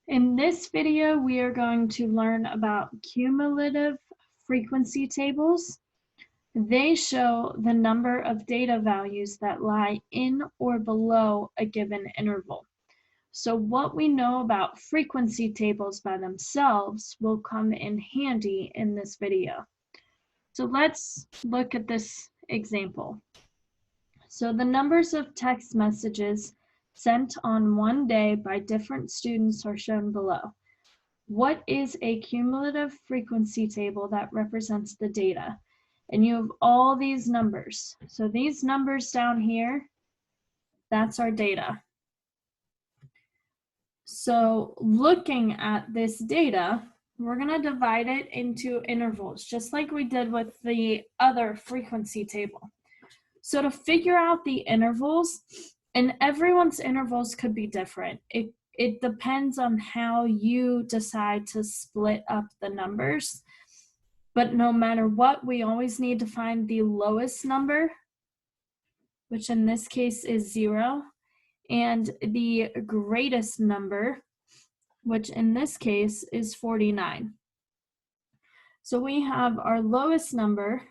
In this video, we are going to learn about cumulative frequency tables. They show the number of data values that lie in or below a given interval. So what we know about frequency tables by themselves will come in handy in this video. So let's look at this example. So the numbers of text messages sent on one day by different students are shown below. What is a cumulative frequency table that represents the data? And you have all these numbers. So these numbers down here, that's our data. So looking at this data, we're going to divide it into intervals, just like we did with the other frequency table. So to figure out the intervals, and everyone's intervals could be different. It depends on how you decide to split up the numbers. But no matter what, we always need to find the lowest number, which in this case is 0, and the greatest number, which in this case is 49. So we have our lowest number,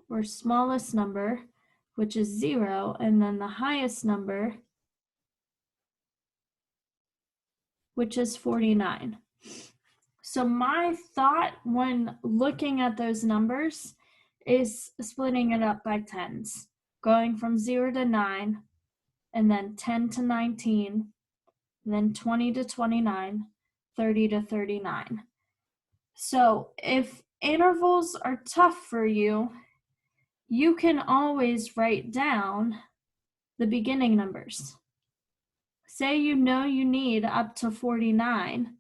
or smallest number, which is 0, and then the highest number, which is 49. So my thought when looking at those numbers is splitting it up by tens, going from 0 to 9, and then 10 to 19, then 20 to 29, 30 to 39. So if intervals are tough for you, you can always write down the beginning numbers. Say you know you need up to 49.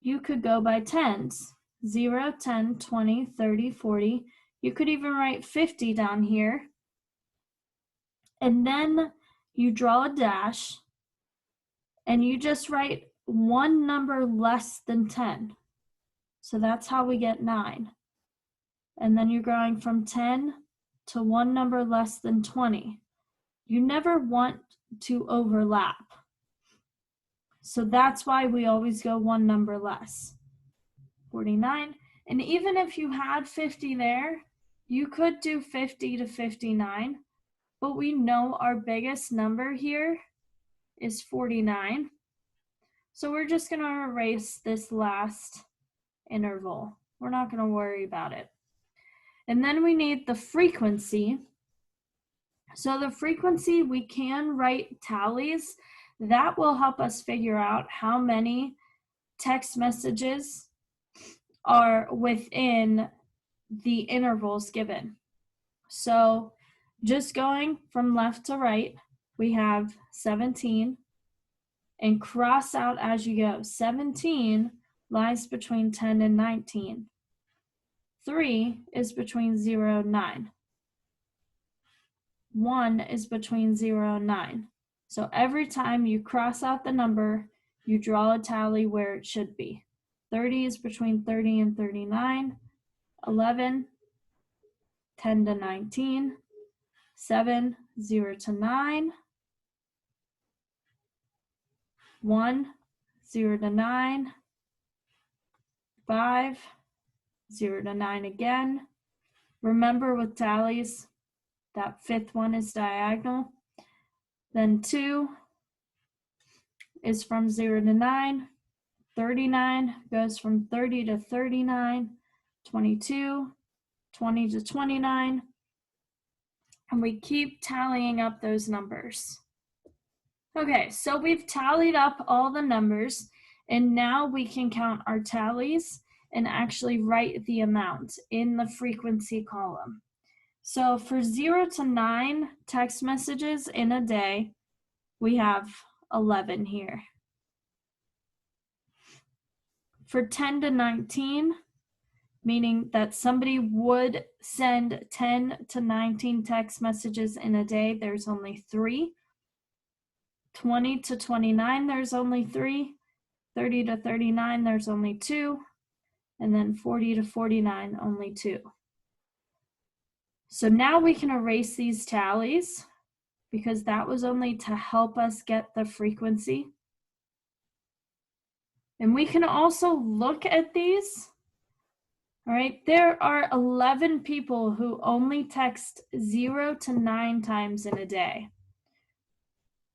You could go by tens, 0, 10, 20, 30, 40. You could even write 50 down here. And then you draw a dash and you just write one number less than 10. So that's how we get 9. And then you're going from 10 to one number less than 20. You never want to overlap. So that's why we always go one number less. 49. And even if you had 50 there, you could do 50 to 59. But we know our biggest number here is 49. So we're just going to erase this last interval. We're not going to worry about it. And then we need the frequency. So the frequency, we can write tallies. That will help us figure out how many text messages are within the intervals given. So just going from left to right, we have 17, and cross out as you go. 17 lies between 10 and 19. 3 is between 0 and 9. 1 is between 0 and 9. So every time you cross out the number, you draw a tally where it should be. 30 is between 30 and 39. 11, 10 to 19. 7, 0 to 9. 1, 0 to 9. 5, 0 to 9 again. Remember with tallies, that fifth one is diagonal. Then 2 is from 0 to 9. 39 goes from 30 to 39. 22, 20 to 29. And we keep tallying up those numbers. Okay, so we've tallied up all the numbers, and now we can count our tallies and actually write the amount in the frequency column. So for 0 to 9 text messages in a day, we have 11 here. For 10 to 19, meaning that somebody would send 10 to 19 text messages in a day, there's only 3. 20 to 29, there's only 3. 30 to 39, there's only 2. And then 40 to 49, only 2. So now we can erase these tallies because that was only to help us get the frequency. And we can also look at these. All right, there are 11 people who only text 0 to 9 times in a day.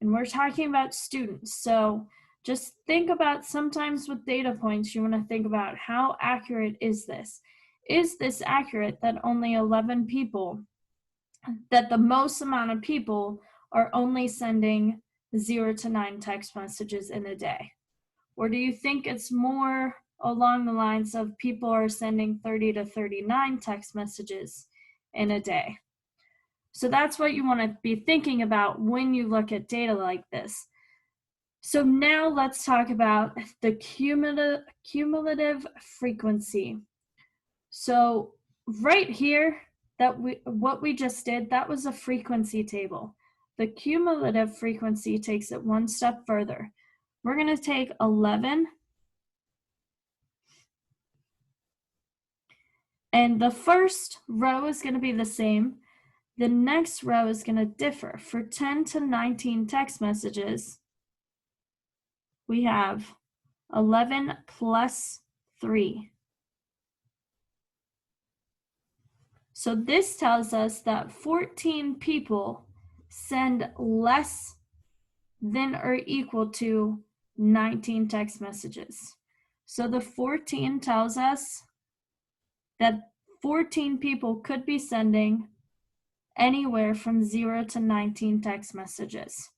And we're talking about students. So just think about, sometimes with data points, you want to think about how accurate is this? Is this accurate that only 11 people, that the most amount of people are only sending 0 to 9 text messages in a day? Or do you think it's more along the lines of people are sending 30 to 39 text messages in a day? So that's what you want to be thinking about when you look at data like this. So now let's talk about the cumulative frequency. So right here, what we just did, that was a frequency table. The cumulative frequency takes it one step further. We're going to take 11, and the first row is going to be the same. The next row is going to differ. For 10 to 19 text messages, we have 11 plus 3. So this tells us that 14 people send less than or equal to 19 text messages. So the 14 tells us that 14 people could be sending anywhere from 0 to 19 text messages.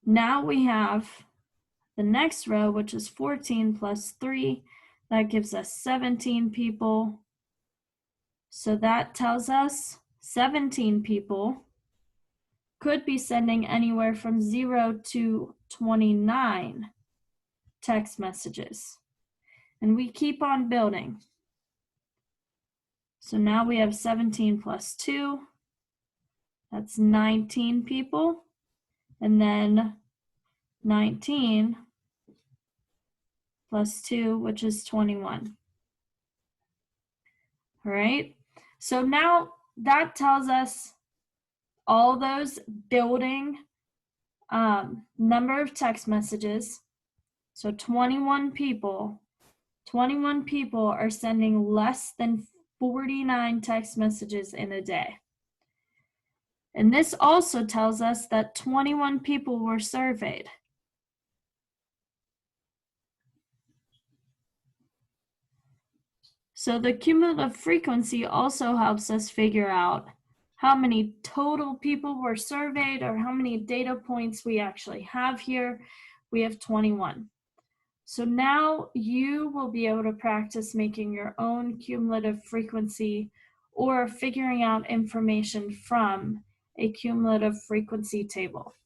Now we have the next row, which is 14 plus 3. That gives us 17 people. So that tells us 17 people could be sending anywhere from 0 to 29 text messages. And we keep on building. So now we have 17 plus 2. That's 19 people. And then 19 plus 2, which is 21. All right. So now that tells us all those building number of text messages. So 21 people are sending less than 49 text messages in a day. And this also tells us that 21 people were surveyed. So the cumulative frequency also helps us figure out how many total people were surveyed, or how many data points we actually have here. We have 21. So now you will be able to practice making your own cumulative frequency or figuring out information from a cumulative frequency table.